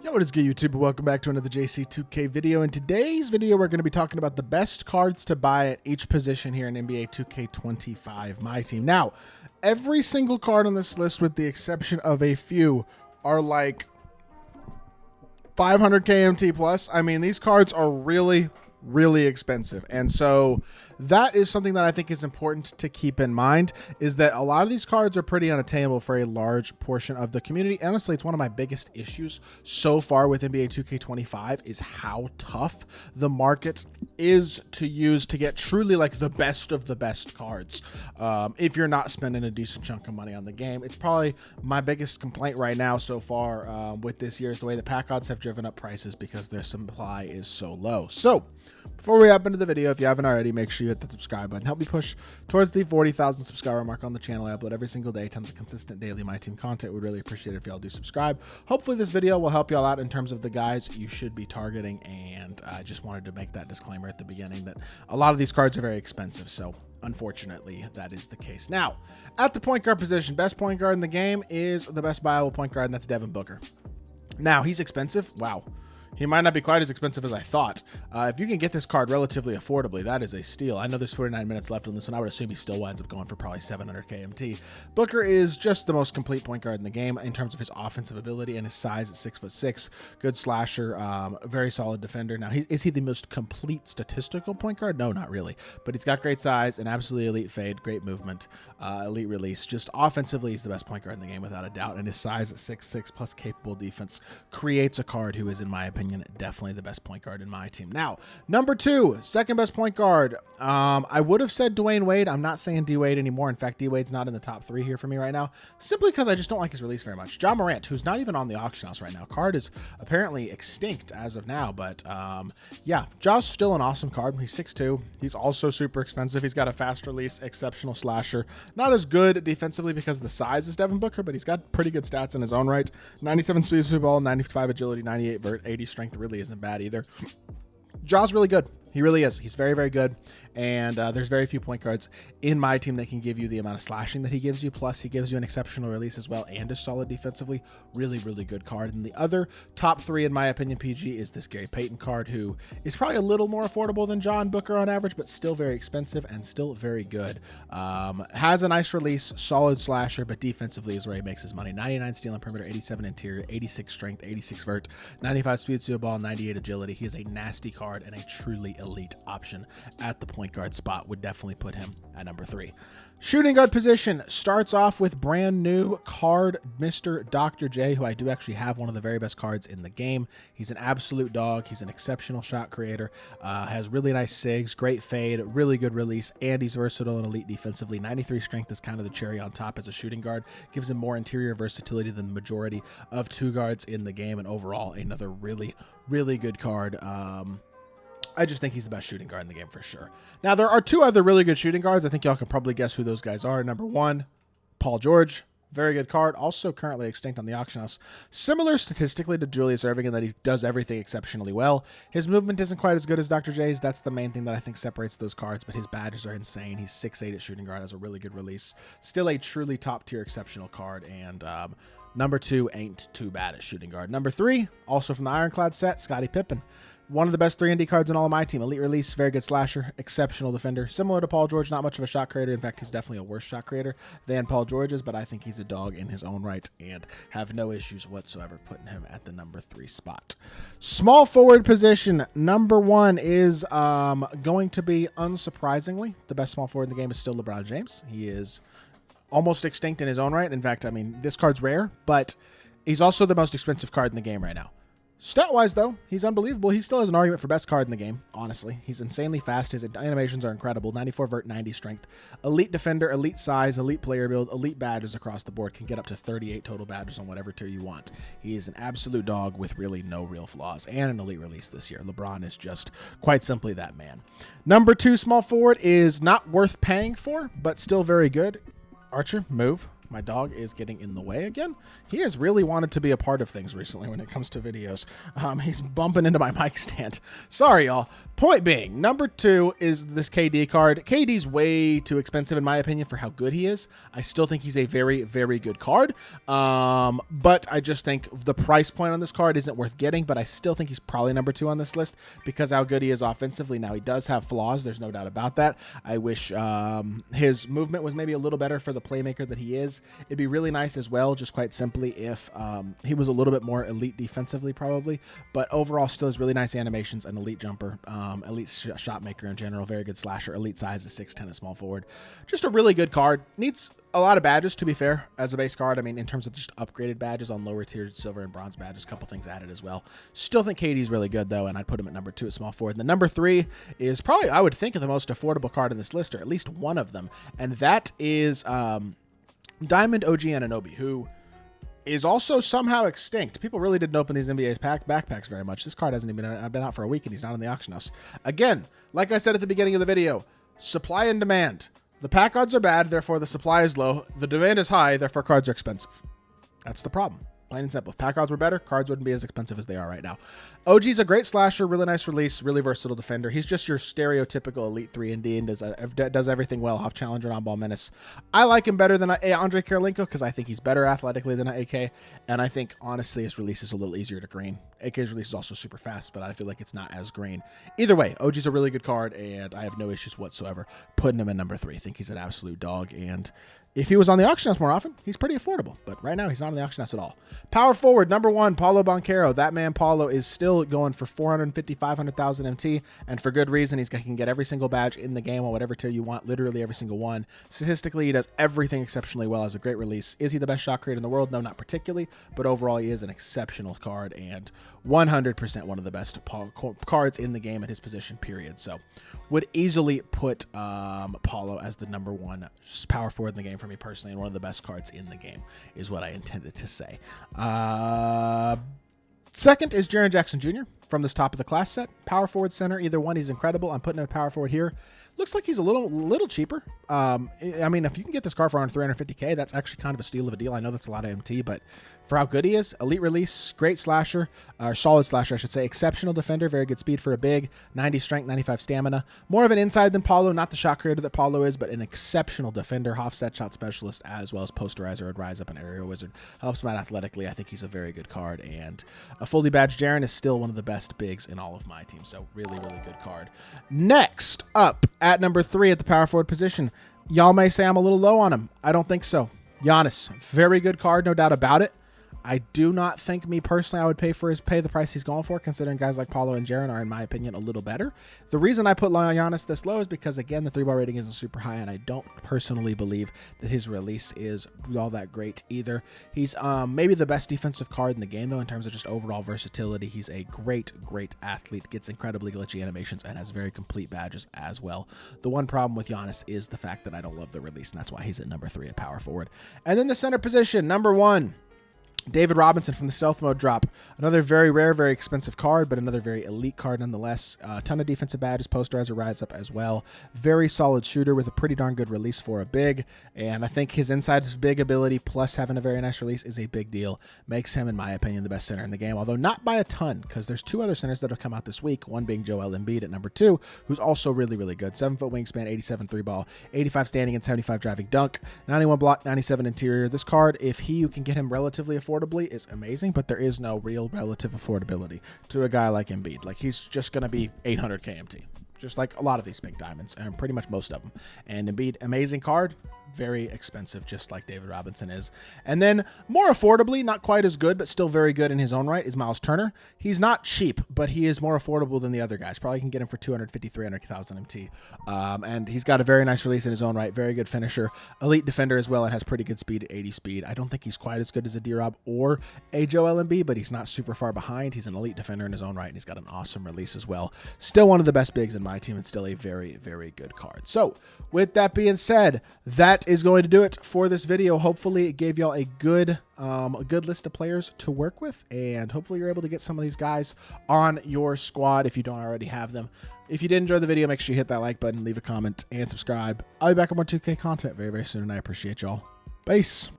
Yo, what is good, YouTube? Welcome back to another JC2K video. In today's video, we're going to be talking about the best cards to buy at each position here in NBA 2K25 MyTEAM. Now, every single card on this list, with the exception of a few, are like 500 KMT plus. I mean, these cards are really expensive, and so that is something that I think is important to keep in mind, is that a lot of these cards are pretty unattainable for a large portion of the community. Honestly, it's one of my biggest issues so far with NBA 2K25 is how tough the market is to use to get truly like the best of the best cards. If you're not spending a decent chunk of money on the game, it's probably my biggest complaint right now so far with this year is the way the pack odds have driven up prices because their supply is so low. So before we hop into the video, if you haven't already, make sure you hit the subscribe button. Help me push towards the 40,000 subscriber mark on the channel. I upload every single day, tons of consistent daily MyTEAM content. We'd really appreciate it if y'all do subscribe. Hopefully this video will help y'all out in terms of the guys you should be targeting, and I just wanted to make that disclaimer at the beginning that a lot of these cards are very expensive, so unfortunately that is the case. Now, at the point guard position, best point guard in the game is the best buyable point guard, and that's Devin Booker. Now, he's expensive. Wow. He might not be quite as expensive as I thought. If you can get this card relatively affordably, that is a steal. I know there's 49 minutes left on this one. I would assume he still winds up going for probably 700 KMT. Booker is just the most complete point guard in the game in terms of his offensive ability and his size at 6'6", good slasher, very solid defender. Now, is he the most complete statistical point guard? No, not really. But he's got great size, an absolutely elite fade, great movement, elite release. Just offensively, he's the best point guard in the game without a doubt. And his size at 6'6" plus capable defense creates a card who is, in my opinion, definitely the best point guard in my team. Now, number two, second best point guard. I would have said Dwayne Wade. I'm not saying D Wade anymore. In fact, D Wade's not in the top three here for me right now, simply because I just don't like his release very much. Ja Morant, who's not even on the auction house right now. Card is apparently extinct as of now, but yeah, Ja's still an awesome card. He's 6'2". He's also super expensive. He's got a fast release, exceptional slasher. Not as good defensively because of the size as Devin Booker, but he's got pretty good stats in his own right. 97 speed through ball, 95 agility, 98 vert, 80 strength. Really isn't bad either. Ja's really good. He really is. He's very good. And there's very few point guards in my team that can give you the amount of slashing that he gives you. Plus, he gives you an exceptional release as well and is solid defensively. Really good card. And the other top three, in my opinion, PG, is this Gary Payton card, who is probably a little more affordable than John Booker on average, but still very expensive and still very good. Has a nice release, solid slasher, but defensively is where he makes his money. 99 steal and perimeter, 87 interior, 86 strength, 86 vert, 95 speed to a ball, 98 agility. He is a nasty card and a truly elite option at the point guard spot. Would definitely put him at number three. Shooting guard position starts off with brand new card, Mr. Dr. J, who I do actually have one of the very best cards in the game. He's an absolute dog. He's an exceptional shot creator, has really nice sigs, great fade, really good release, and he's versatile and elite defensively. 93 strength is kind of the cherry on top as a shooting guard. Gives him more interior versatility than the majority of two guards in the game, and overall another really good card. I just think he's the best shooting guard in the game for sure. Now, there are two other really good shooting guards. I think y'all can probably guess who those guys are. Number one, Paul George. Very good card. Also currently extinct on the auction house. Similar statistically to Julius Erving in that he does everything exceptionally well. His movement isn't quite as good as Dr. J's. That's the main thing that I think separates those cards, but his badges are insane. He's 6'8" at shooting guard, has a really good release. Still a truly top-tier exceptional card, and number two ain't too bad at shooting guard. Number three, also from the Ironclad set, Scottie Pippen. One of the best 3-and-D cards in all of my team. Elite release, very good slasher, exceptional defender. Similar to Paul George, not much of a shot creator. In fact, he's definitely a worse shot creator than Paul George is, but I think he's a dog in his own right and have no issues whatsoever putting him at the number three spot. Small forward position, number one is going to be, unsurprisingly, the best small forward in the game is still LeBron James. He is almost extinct in his own right. In fact, I mean, this card's rare, but he's also the most expensive card in the game right now. Stat-wise, though, he's unbelievable. He still has an argument for best card in the game, honestly. He's insanely fast. His animations are incredible. 94 vert, 90 strength. Elite defender, elite size, elite player build, elite badges across the board. Can get up to 38 total badges on whatever tier you want. He is an absolute dog with really no real flaws and an elite release this year. LeBron is just quite simply that man. Number two small forward is not worth paying for, but still very good. Archer, move. My dog is getting in the way again. He has really wanted to be a part of things recently when it comes to videos. He's bumping into my mic stand. Sorry, y'all. Point being, number 2 is this KD card. KD's way too expensive in my opinion for how good he is. I still think he's a very, very good card. But I just think the price point on this card isn't worth getting, but I still think he's probably number 2 on this list because how good he is offensively. Now, he does have flaws. There's no doubt about that. I wish his movement was maybe a little better for the playmaker that he is. It'd be really nice as well, just quite simply, if he was a little bit more elite defensively probably. But overall, still has really nice animations, an elite jumper. Elite shot maker in general, very good slasher, elite size is 6'10", a small forward. Just a really good card. Needs a lot of badges, to be fair, as a base card. I mean, in terms of just upgraded badges on lower tier silver and bronze badges, a couple things added as well. Still think KD's really good, though, and I'd put him at number 2 at small forward. And the number 3 is probably, I would think, of the most affordable card in this list, or at least one of them, and that is Diamond OG Anunoby, who is also somehow extinct. People really didn't open these NBA's backpacks very much. This card hasn't even been out for a week, and he's not in the auction house. Again, like I said at the beginning of the video, supply and demand. The pack odds are bad, therefore the supply is low. The demand is high, therefore cards are expensive. That's the problem. Plain and simple. If pack odds were better, cards wouldn't be as expensive as they are right now. OG's a great slasher, really nice release, really versatile defender. He's just your stereotypical Elite 3 and does everything well, off challenger, on-ball menace. I like him better than Andrei Kirilenko because I think he's better athletically than AK, and I think, honestly, his release is a little easier to green. AK's release is also super fast, but I feel like it's not as green. Either way, OG's a really good card, and I have no issues whatsoever putting him in number 3. I think he's an absolute dog, and if he was on the auction house more often, he's pretty affordable. But right now, he's not on the auction house at all. Power forward, number 1, Paulo Banchero. That man, Paulo, is still going for 450, 500,000 MT, and for good reason. He can get every single badge in the game on whatever tier you want, literally every single one. Statistically, he does everything exceptionally well, has a great release. Is he the best shot creator in the world? No, not particularly, but overall, he is an exceptional card and 100% one of the best cards in the game at his position, period. So would easily put Paulo as the number 1 power forward in the game for me personally, and one of the best cards in the game is what I intended to say. Second is Jaren Jackson Jr. from this top of the class set. Power forward, center, either one. He's incredible. I'm putting him at power forward here. Looks like he's a little cheaper. I mean, if you can get this card for around 350K, that's actually kind of a steal of a deal. I know that's a lot of MT, but for how good he is, elite release, great slasher, solid slasher, I should say, exceptional defender, very good speed for a big, 90 strength, 95 stamina. More of an inside than Paulo, not the shot creator that Paulo is, but an exceptional defender, offset shot specialist, as well as posterizer and rise up an aerial wizard. Helps him out athletically. I think he's a very good card, and a fully badged Jaren is still one of the best bigs in all of my team, so really, really good card. Next up, at number 3 at the power forward position, y'all may say I'm a little low on him. I don't think so. Giannis, very good card, no doubt about it. I do not think, me personally, I would pay the price he's going for, considering guys like Paulo and Jaren are, in my opinion, a little better. The reason I put Giannis this low is because, again, the 3-ball rating isn't super high, and I don't personally believe that his release is all that great either. He's maybe the best defensive card in the game, though, in terms of just overall versatility. He's a great, great athlete, gets incredibly glitchy animations, and has very complete badges as well. The one problem with Giannis is the fact that I don't love the release, and that's why he's at number 3 at power forward. And then the center position, number 1. David Robinson from the stealth mode drop. Another very rare, very expensive card, but another very elite card nonetheless. A ton of defensive badges, posterizer, rise up as well. Very solid shooter with a pretty darn good release for a big. And I think his inside big ability plus having a very nice release is a big deal. Makes him, in my opinion, the best center in the game, although not by a ton, because there's 2 other centers that have come out this week. One being Joel Embiid at number 2, who's also really, really good. 7-foot wingspan, 87 3-ball, 85 standing and 75 driving dunk, 91 block, 97 interior. This card, if you can get him relatively affordably, is amazing, but there is no real relative affordability to a guy like Embiid. Like, he's just going to be 800 KMT, just like a lot of these big diamonds, and pretty much most of them. And Embiid, amazing card, very expensive, just like David Robinson is. And then more affordably, not quite as good, but still very good in his own right, is Miles Turner. He's not cheap, but he is more affordable than the other guys. Probably can get him for 250, 300,000 MT. And he's got a very nice release in his own right, very good finisher, elite defender as well, and has pretty good speed at 80 speed. I don't think he's quite as good as a D-Rob or a Joel Embiid, but he's not super far behind. He's an elite defender in his own right, and he's got an awesome release as well. Still one of the best bigs in my team, and still a very, very good card. So with that being said, that is going to do it for this video. Hopefully it gave y'all a good list of players to work with, and hopefully you're able to get some of these guys on your squad if you don't already have them. If you did enjoy the video, make sure you hit that like button, leave a comment, and subscribe. I'll be back with more 2K content very, very soon, and I appreciate y'all. Peace.